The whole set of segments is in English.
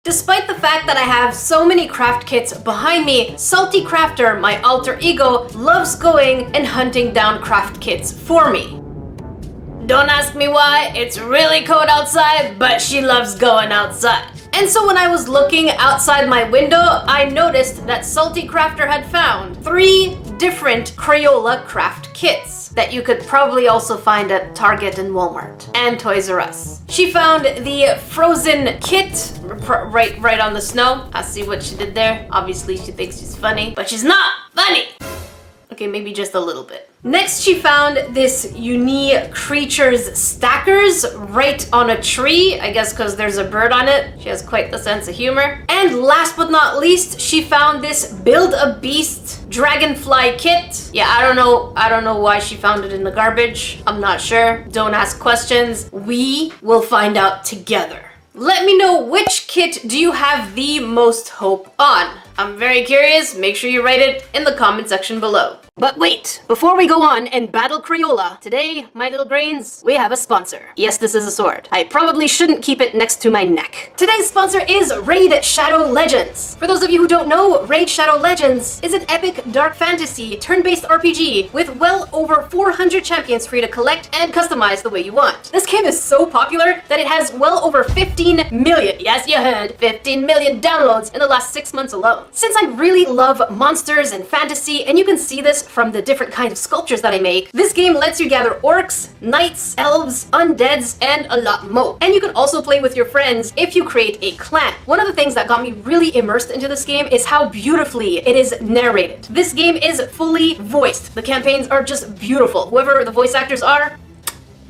Despite the fact that I have so many craft kits behind me, Salty Crafter, my alter ego, loves going and hunting down craft kits for me. Don't ask me why, it's really cold outside, but she loves going outside. And so when I was looking outside my window, I noticed that Salty Crafter had found 3 different Crayola craft kits that you could probably also find at Target and Walmart and Toys R Us. She found the frozen kit right on the snow. I see what she did there. Obviously she thinks she's funny, but she's not funny. Okay, maybe just a little bit. Next, she found this unique creatures stackers right on a tree. I guess because there's a bird on it. She has quite the sense of humor. And last but not least, she found this Build a Beast dragonfly kit. Yeah, I don't know why she found it in the garbage. I'm not sure. Don't ask questions. We will find out together. Let me know, which kit do you have the most hope on? I'm very curious. Make sure you write it in the comment section below. But wait, before we go on and battle Crayola, today, my little brains, we have a sponsor. Yes, this is a sword. I probably shouldn't keep it next to my neck. Today's sponsor is Raid Shadow Legends. For those of you who don't know, Raid Shadow Legends is an epic dark fantasy turn-based RPG with well over 400 champions for you to collect and customize the way you want. This game is so popular that it has well over 15 million, yes you heard, 15 million downloads in the last 6 months alone. Since I really love monsters and fantasy, and you can see this from the different kinds of sculptures that I make, this game lets you gather orcs, knights, elves, undeads, and a lot more. And you can also play with your friends if you create a clan. One of the things that got me really immersed into this game is how beautifully it is narrated. This game is fully voiced. The campaigns are just beautiful. Whoever the voice actors are,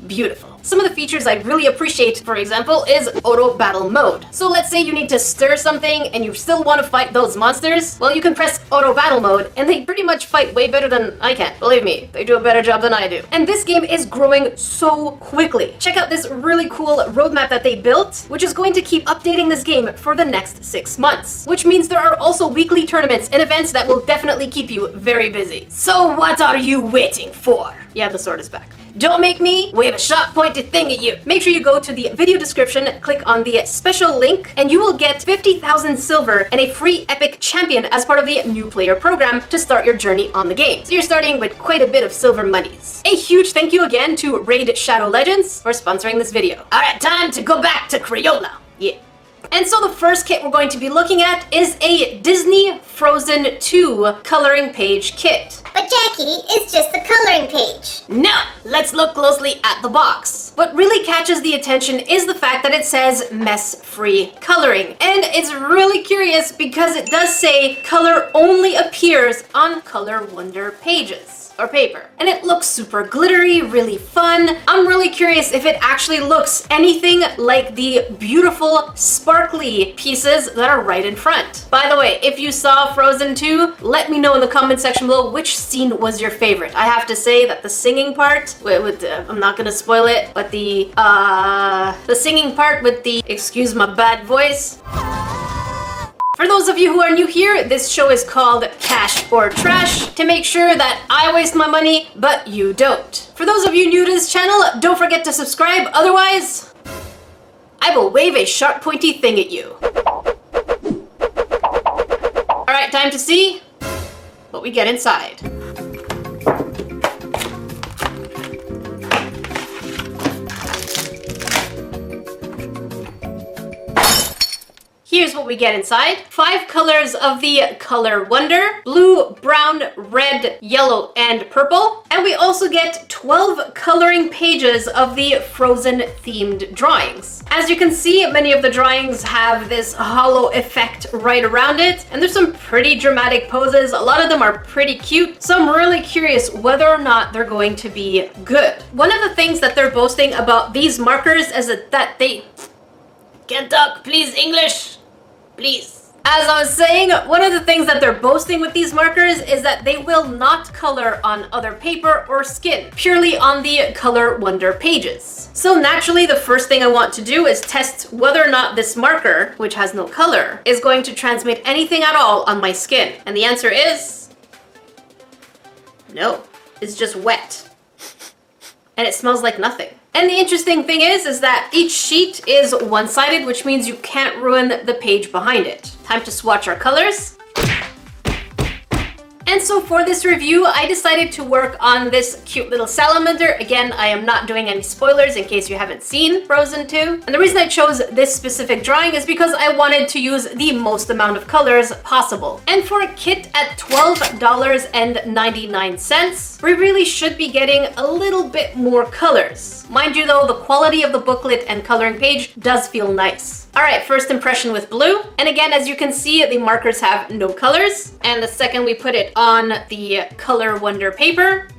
beautiful. Some of the features I really appreciate, for example, is auto battle mode. So let's say you need to stir something and you still want to fight those monsters. Well, you can press auto battle mode and they pretty much fight way better than I can. Believe me, they do a better job than I do. And this game is growing so quickly. Check out this really cool roadmap that they built, which is going to keep updating this game for the next 6 months. Which means there are also weekly tournaments and events that will definitely keep you very busy. So what are you waiting for? Yeah, the sword is back. Don't make me wave a sharp pointed thing at you. Make sure you go to the video description, click on the special link, and you will get 50,000 silver and a free epic champion as part of the new player program to start your journey on the game. So you're starting with quite a bit of silver monies. A huge thank you again to Raid Shadow Legends for sponsoring this video. Alright, time to go back to Crayola. Yeah. And so the first kit we're going to be looking at is a Disney Frozen 2 coloring page kit. But Jackie, it's just the coloring page. No, let's look closely at the box. What really catches the attention is the fact that it says mess-free coloring. And it's really curious because it does say color only appears on Color Wonder pages. Or paper. And it looks super glittery, really fun. I'm really curious if it actually looks anything like the beautiful, sparkly pieces that are right in front. By the way, if you saw Frozen 2, let me know in the comment section below which scene was your favorite. I have to say that the singing part, I'm not gonna spoil it, but the singing part with the, excuse my bad voice. For those of you who are new here, this show is called Cash or Trash, to make sure that I waste my money, but you don't. For those of you new to this channel, don't forget to subscribe, otherwise, I will wave a sharp pointy thing at you. Alright, time to see what we get inside. Here's what we get inside. 5 colors of the Color Wonder: blue, brown, red, yellow, and purple. And we also get 12 coloring pages of the Frozen themed drawings. As you can see, many of the drawings have this hollow effect right around it, and there's some pretty dramatic poses. A lot of them are pretty cute, so I'm really curious whether or not they're going to be good. One of the things that they're boasting about these markers is that they... Can't talk, please, English. Please. As I was saying, one of the things that they're boasting with these markers is that they will not color on other paper or skin, purely on the Color Wonder pages. So naturally, the first thing I want to do is test whether or not this marker, which has no color, is going to transmit anything at all on my skin. And the answer is... no. It's just wet. And it smells like nothing. And the interesting thing is that each sheet is one-sided, which means you can't ruin the page behind it. Time to swatch our colors. And so for this review, I decided to work on this cute little salamander. Again, I am not doing any spoilers in case you haven't seen Frozen 2. And the reason I chose this specific drawing is because I wanted to use the most amount of colors possible. And for a kit at $12.99, we really should be getting a little bit more colors. Mind you though, the quality of the booklet and coloring page does feel nice. All right, first impression with blue. And again, as you can see, the markers have no colors. And the second we put it on the Color Wonder paper.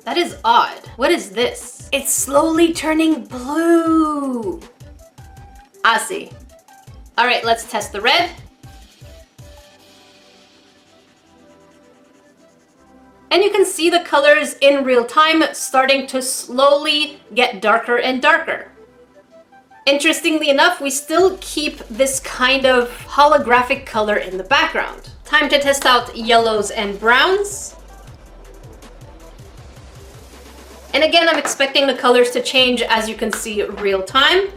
That is odd. What is this? It's slowly turning blue. I see. All right, let's test the red. And you can see the colors in real time starting to slowly get darker and darker. Interestingly enough, we still keep this kind of holographic color in the background. Time to test out yellows and browns. And again, I'm expecting the colors to change, as you can see, real time.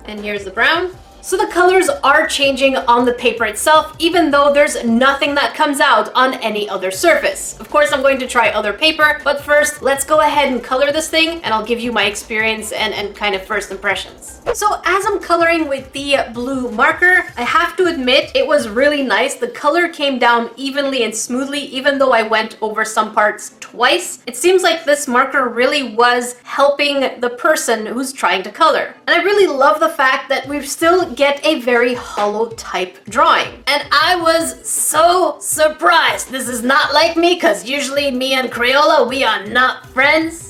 And here's the brown. So the colors are changing on the paper itself, even though there's nothing that comes out on any other surface. Of course, I'm going to try other paper, but first, let's go ahead and color this thing, and I'll give you my experience and kind of first impressions. So as I'm coloring with the blue marker, I have to admit it was really nice. The color came down evenly and smoothly, even though I went over some parts twice. It seems like this marker really was helping the person who's trying to color. And I really love the fact that we still get a very hollow type drawing. And I was so surprised. This is not like me, because usually me and Crayola, we are not friends.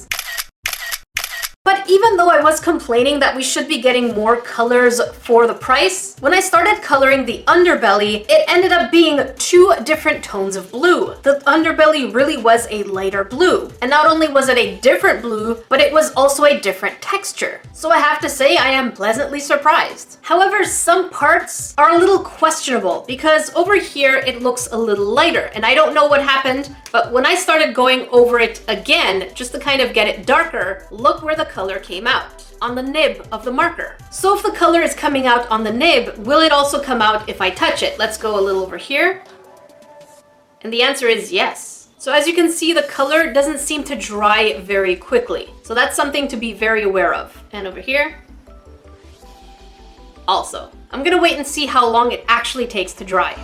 But even though I was complaining that we should be getting more colors for the price, when I started coloring the underbelly, it ended up being 2 different tones of blue. The underbelly really was a lighter blue. And not only was it a different blue, but it was also a different texture. So I have to say I am pleasantly surprised. However, some parts are a little questionable because over here it looks a little lighter. And I don't know what happened, but when I started going over it again, just to kind of get it darker, look where the color came out on the nib of the marker. So if the color is coming out on the nib, will it also come out if I touch it? Let's go a little over here. And the answer is yes. So as you can see, the color doesn't seem to dry very quickly. So that's something to be very aware of. And over here, also. I'm gonna wait and see how long it actually takes to dry.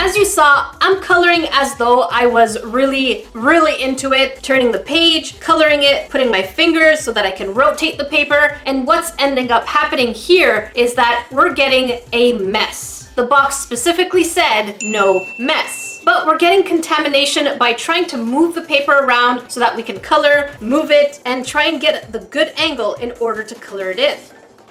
As you saw, I'm coloring as though I was really into it, turning the page, coloring it, putting my fingers so that I can rotate the paper. And what's ending up happening here is that we're getting a mess. The box specifically said no mess. But we're getting contamination by trying to move the paper around so that we can color, move it, and try and get the good angle in order to color it in.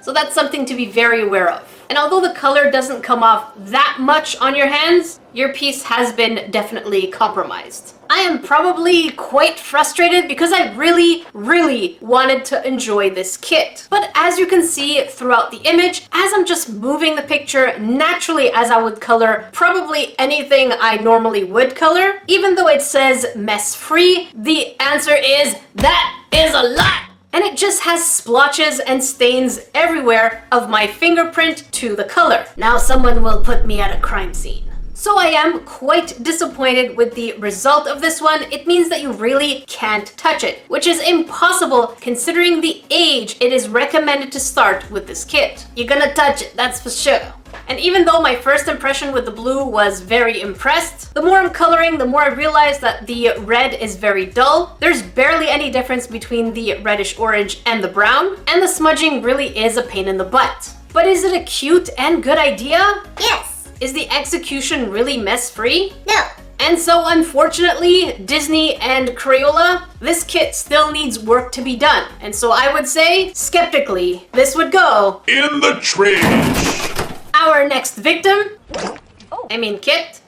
So that's something to be very aware of. And although the color doesn't come off that much on your hands, your piece has been definitely compromised. I am probably quite frustrated because I really wanted to enjoy this kit. But as you can see throughout the image, as I'm just moving the picture naturally as I would color probably anything I normally would color, even though it says mess free, the answer is that is a lot. And it just has splotches and stains everywhere of my fingerprint to the color. Now someone will put me at a crime scene. So I am quite disappointed with the result of this one. It means that you really can't touch it, which is impossible considering the age it is recommended to start with this kit. You're gonna touch it, that's for sure. And even though my first impression with the blue was very impressed, the more I'm coloring, the more I realize that the red is very dull. There's barely any difference between the reddish orange and the brown, and the smudging really is a pain in the butt. But is it a cute and good idea? Yes. Is the execution really mess-free? No. And so unfortunately, Disney and Crayola, this kit still needs work to be done. And so I would say, skeptically, this would go in the trash. Our next victim, kit,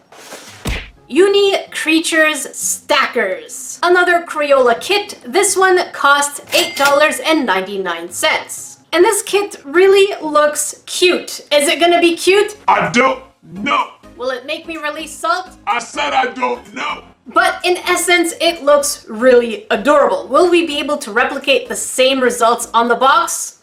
Uni Creatures Stackers. Another Crayola kit. This one costs $8.99. And this kit really looks cute. Is it gonna be cute? I don't know. Will it make me release salt? I said I don't know. But in essence, it looks really adorable. Will we be able to replicate the same results on the box?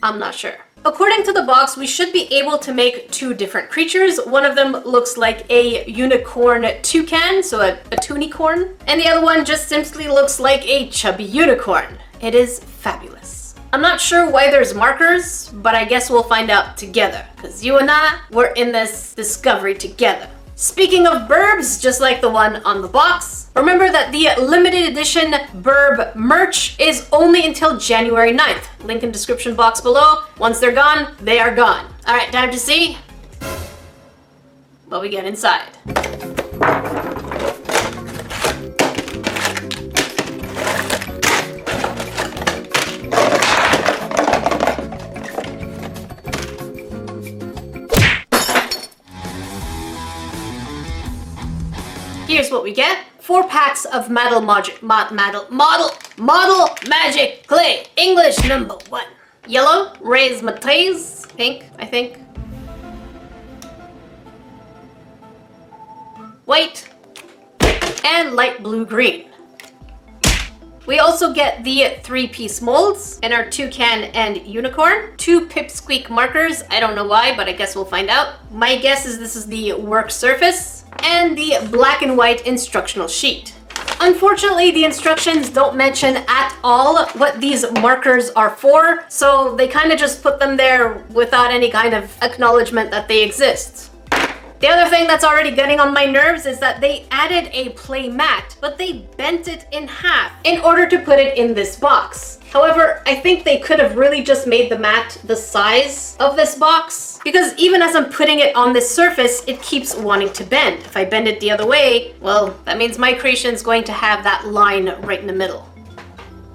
I'm not sure. According to the box, we should be able to make two different creatures. One of them looks like a unicorn toucan, so a toonicorn. And the other one just simply looks like a chubby unicorn. It is fabulous. I'm not sure why there's markers, but I guess we'll find out together, because you and I, we're in this discovery together. Speaking of burbs, just like the one on the box, remember that the limited edition burb merch is only until January 9th. Link in description box below. Once they're gone, they are gone. All right, time to see what we get inside. Here's what we get. 4 packs of model magic clay. English number 1. Yellow, razzmatazz, pink, I think. White, and light blue green. We also get the 3-piece molds and our toucan and unicorn. 2 pipsqueak markers. I don't know why, but I guess we'll find out. My guess is this is the work surface. And the black and white instructional sheet. Unfortunately, the instructions don't mention at all what these markers are for, so they kind of just put them there without any kind of acknowledgement that they exist. The other thing that's already getting on my nerves is that they added a play mat, but they bent it in half in order to put it in this box. However, I think they could have really just made the mat the size of this box, because even as I'm putting it on this surface, it keeps wanting to bend. If I bend it the other way, well, that means my creation is going to have that line right in the middle.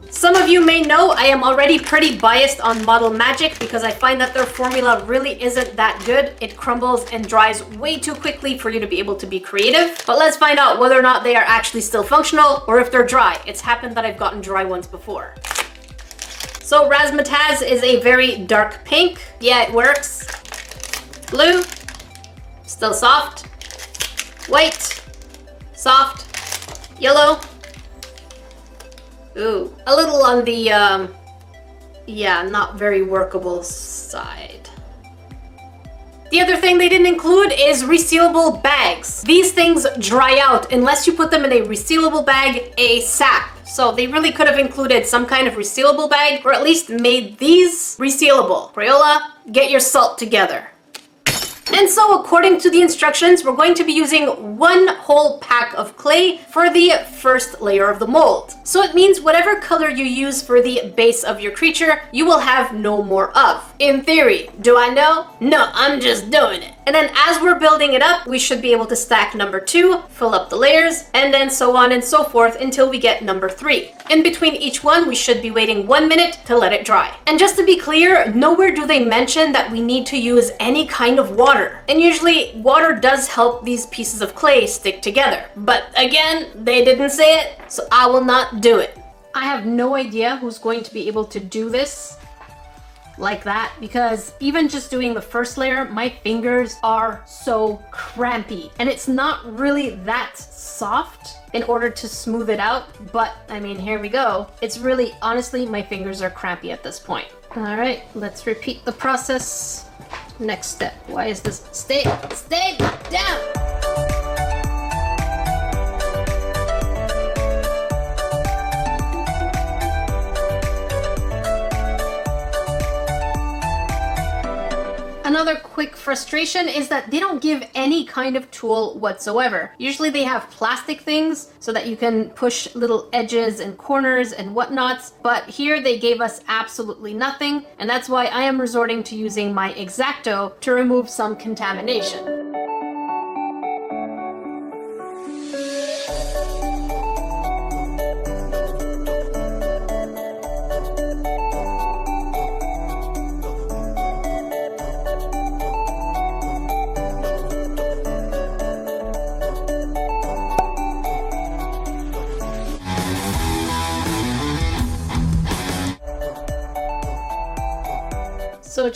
Some of you may know I am already pretty biased on Model Magic because I find that their formula really isn't that good. It crumbles and dries way too quickly for you to be able to be creative. But let's find out whether or not they are actually still functional or if they're dry. It's happened that I've gotten dry ones before. So razzmatazz is a very dark pink. Yeah, it works. Blue, still soft. White, soft. Yellow. Ooh, a little on the, yeah, not very workable side. The other thing they didn't include is resealable bags. These things dry out unless you put them in a resealable bag ASAP. So they really could have included some kind of resealable bag, or at least made these resealable. Crayola, get your salt together. And so according to the instructions, we're going to be using 1 whole pack of clay for the first layer of the mold. So it means whatever color you use for the base of your creature, you will have no more of. In theory, do I know? No, I'm just doing it. And then as we're building it up, we should be able to stack number 2, fill up the layers, and then so on and so forth until we get number 3. In between each one, we should be waiting 1 minute to let it dry. And just to be clear, nowhere do they mention that we need to use any kind of water. And usually water does help these pieces of clay stick together. But again, they didn't say it, so I will not do it. I have no idea who's going to be able to do this like that, because even just doing the first layer, my fingers are so crampy. And it's not really that soft in order to smooth it out, but I mean, here we go. It's really, honestly, my fingers are crampy at this point. All right, let's repeat the process. Next step. Why is this? Stay down! Another quick frustration is that they don't give any kind of tool whatsoever. Usually they have plastic things so that you can push little edges and corners and whatnots, but here they gave us absolutely nothing, and that's why I am resorting to using my X-Acto to remove some contamination.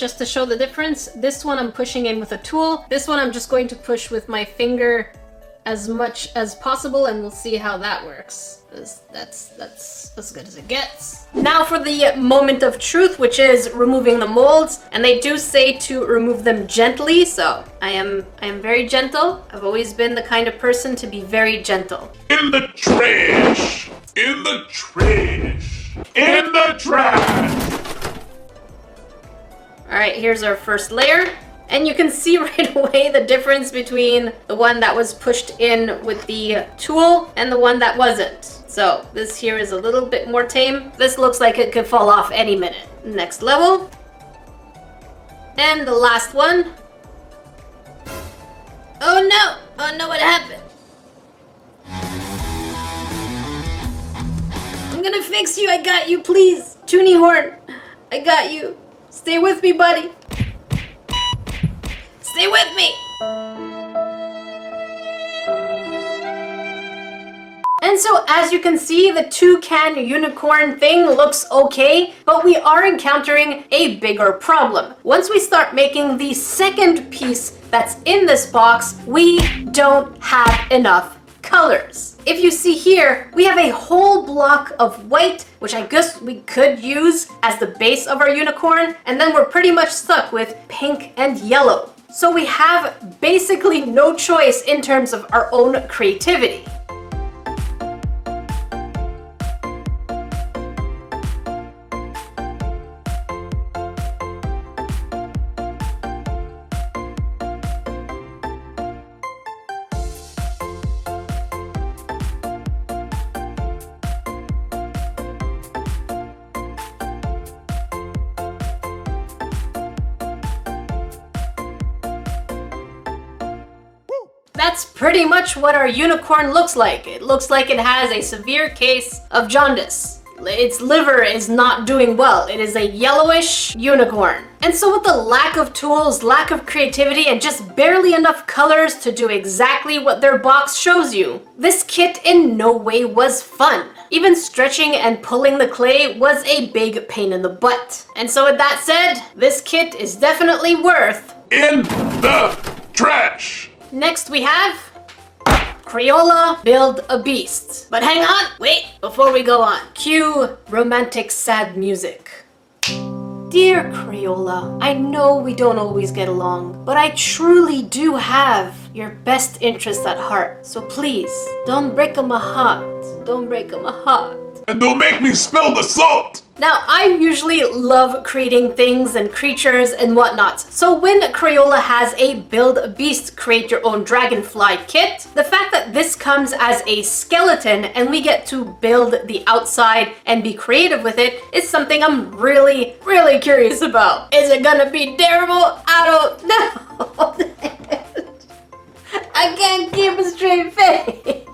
just to show the difference, this one I'm pushing in with a tool. This one I'm just going to push with my finger as much as possible, and we'll see how that works. That's as good as it gets. Now for the moment of truth, which is removing the molds. And they do say to remove them gently, so I am very gentle. I've always been the kind of person to be very gentle. In the trash! In the trash! In the trash! Alright, here's our first layer. And you can see right away the difference between the one that was pushed in with the tool and the one that wasn't. So this here is a little bit more tame. This looks like it could fall off any minute. Next level. And the last one. Oh no! Oh no, what happened? I'm gonna fix you, I got you, please. Toonie Horn, I got you. Stay with me, buddy. Stay with me! And so as you can see, the toucan unicorn thing looks okay, but we are encountering a bigger problem. Once we start making the second piece that's in this box, we don't have enough colors. If you see here, we have a whole block of white, which I guess we could use as the base of our unicorn, and then we're pretty much stuck with pink and yellow. So we have basically no choice in terms of our own creativity. That's pretty much what our unicorn looks like. It looks like it has a severe case of jaundice. Its liver is not doing well. It is a yellowish unicorn. And so with the lack of tools, lack of creativity, and just barely enough colors to do exactly what their box shows you, this kit in no way was fun. Even stretching and pulling the clay was a big pain in the butt. And so with that said, this kit is definitely worth In the trash! Next we have Crayola Build a Beast. But hang on, wait, before we go on, cue romantic sad music. Dear Crayola, I know we don't always get along, but I truly do have your best interests at heart. So please, don't break my heart. Don't break my heart. And don't make me spill the salt! Now, I usually love creating things and creatures and whatnot, so when Crayola has a Build a Beast Create Your Own Dragonfly kit, the fact that this comes as a skeleton and we get to build the outside and be creative with it is something I'm really, really curious about. Is it gonna be terrible? I don't know. I can't keep a straight face.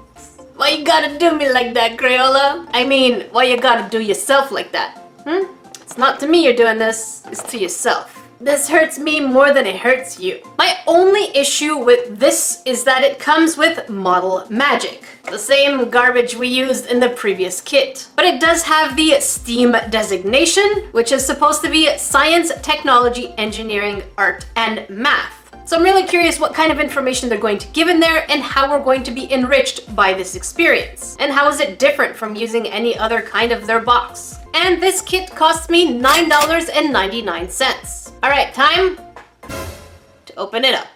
Why you gotta do me like that, Crayola? I mean, why you gotta do yourself like that? It's not to me you're doing this, it's to yourself. This hurts me more than it hurts you. My only issue with this is that it comes with model magic. The same garbage we used in the previous kit. But it does have the STEAM designation, which is supposed to be science, technology, engineering, art, and math. So I'm really curious what kind of information they're going to give in there and how we're going to be enriched by this experience. And how is it different from using any other kind of their box? And this kit cost me $9.99. All right, time to open it up.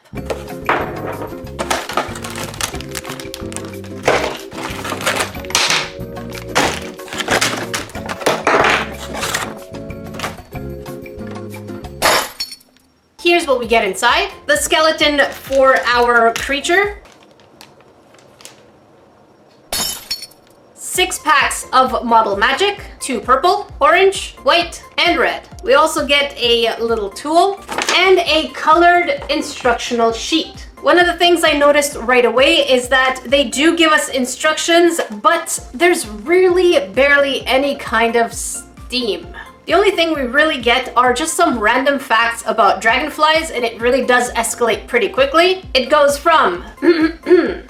Here's what we get inside. The skeleton for our creature. 6 packs of model magic, 2 purple, orange, white, and red. We also get a little tool and a colored instructional sheet. One of the things I noticed right away is that they do give us instructions, but there's really barely any kind of steam. The only thing we really get are just some random facts about dragonflies, and it really does escalate pretty quickly. It goes from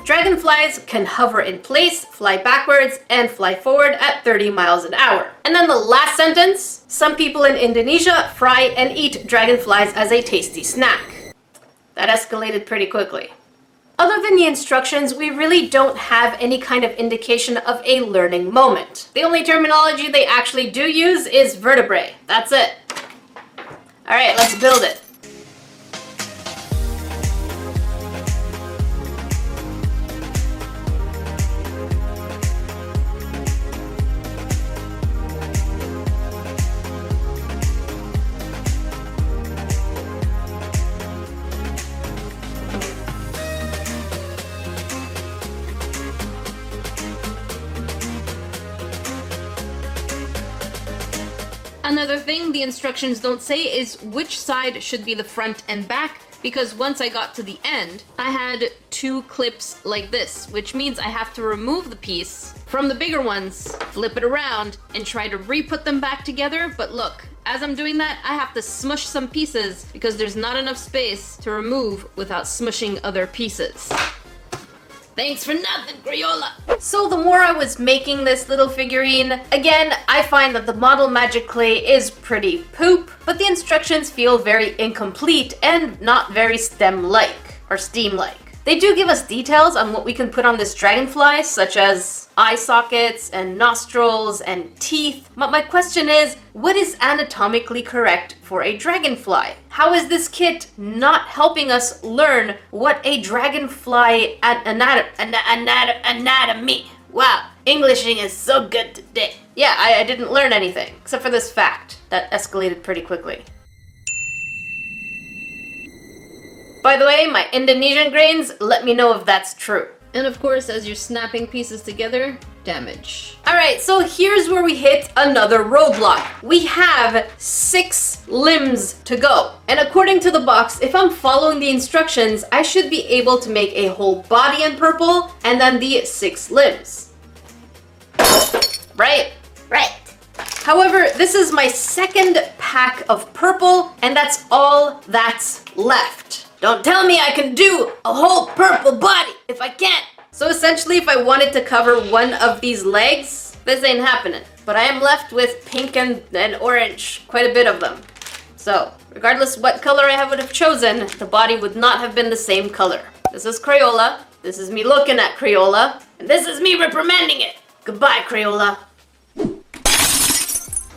dragonflies can hover in place, fly backwards, and fly forward at 30 miles an hour. And then the last sentence, some people in Indonesia fry and eat dragonflies as a tasty snack. That escalated pretty quickly. Other than the instructions, we really don't have any kind of indication of a learning moment. The only terminology they actually do use is vertebrae. That's it. All right, let's build it. Another thing the instructions don't say is which side should be the front and back, because once I got to the end, I had two clips like this, which means I have to remove the piece from the bigger ones, flip it around, and try to re-put them back together. But look, as I'm doing that, I have to smush some pieces because there's not enough space to remove without smushing other pieces. Thanks for nothing, Crayola! So the more I was making this little figurine, again, I find that the model magic clay is pretty poop, but the instructions feel very incomplete and not very STEM-like, or STEAM-like. They do give us details on what we can put on this dragonfly, such as eye sockets and nostrils and teeth. But my question is, what is anatomically correct for a dragonfly? How is this kit not helping us learn what a dragonfly anatomy? Wow, Englishing is so good today. Yeah, I didn't learn anything, except for this fact that escalated pretty quickly. By the way, my Indonesian grains, let me know if that's true. And of course, as you're snapping pieces together, damage. Alright, so here's where we hit another roadblock. We have 6 limbs to go. And according to the box, if I'm following the instructions, I should be able to make a whole body in purple and then the 6 limbs. Right? Right. However, this is my second pack of purple, and that's all that's left. Don't tell me I can do a whole purple body if I can't. So essentially, if I wanted to cover one of these legs, this ain't happening. But I am left with pink and orange, quite a bit of them. So regardless what color I would have chosen, the body would not have been the same color. This is Crayola, this is me looking at Crayola, and this is me reprimanding it. Goodbye, Crayola.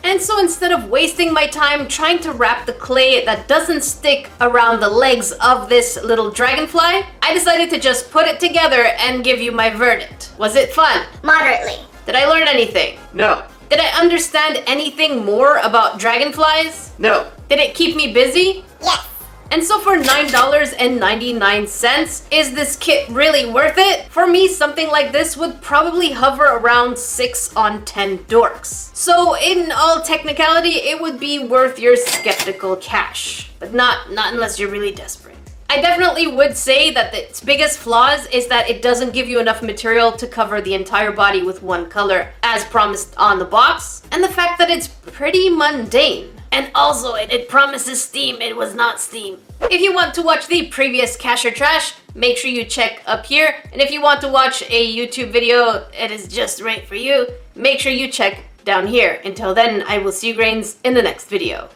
And so instead of wasting my time trying to wrap the clay that doesn't stick around the legs of this little dragonfly, I decided to just put it together and give you my verdict. Was it fun? Moderately. Did I learn anything? No. Did I understand anything more about dragonflies? No. Did it keep me busy? Yes. And so for $9.99, is this kit really worth it? For me, something like this would probably hover around 6 on 10 dorks. So in all technicality, it would be worth your skeptical cash. But not unless you're really desperate. I definitely would say that its biggest flaws is that it doesn't give you enough material to cover the entire body with one color, as promised on the box, and the fact that it's pretty mundane. And also, it promises Steam, it was not Steam. If you want to watch the previous Cash or Trash, make sure you check up here. And if you want to watch a YouTube video, it is just right for you, make sure you check down here. Until then, I will see you grains in the next video.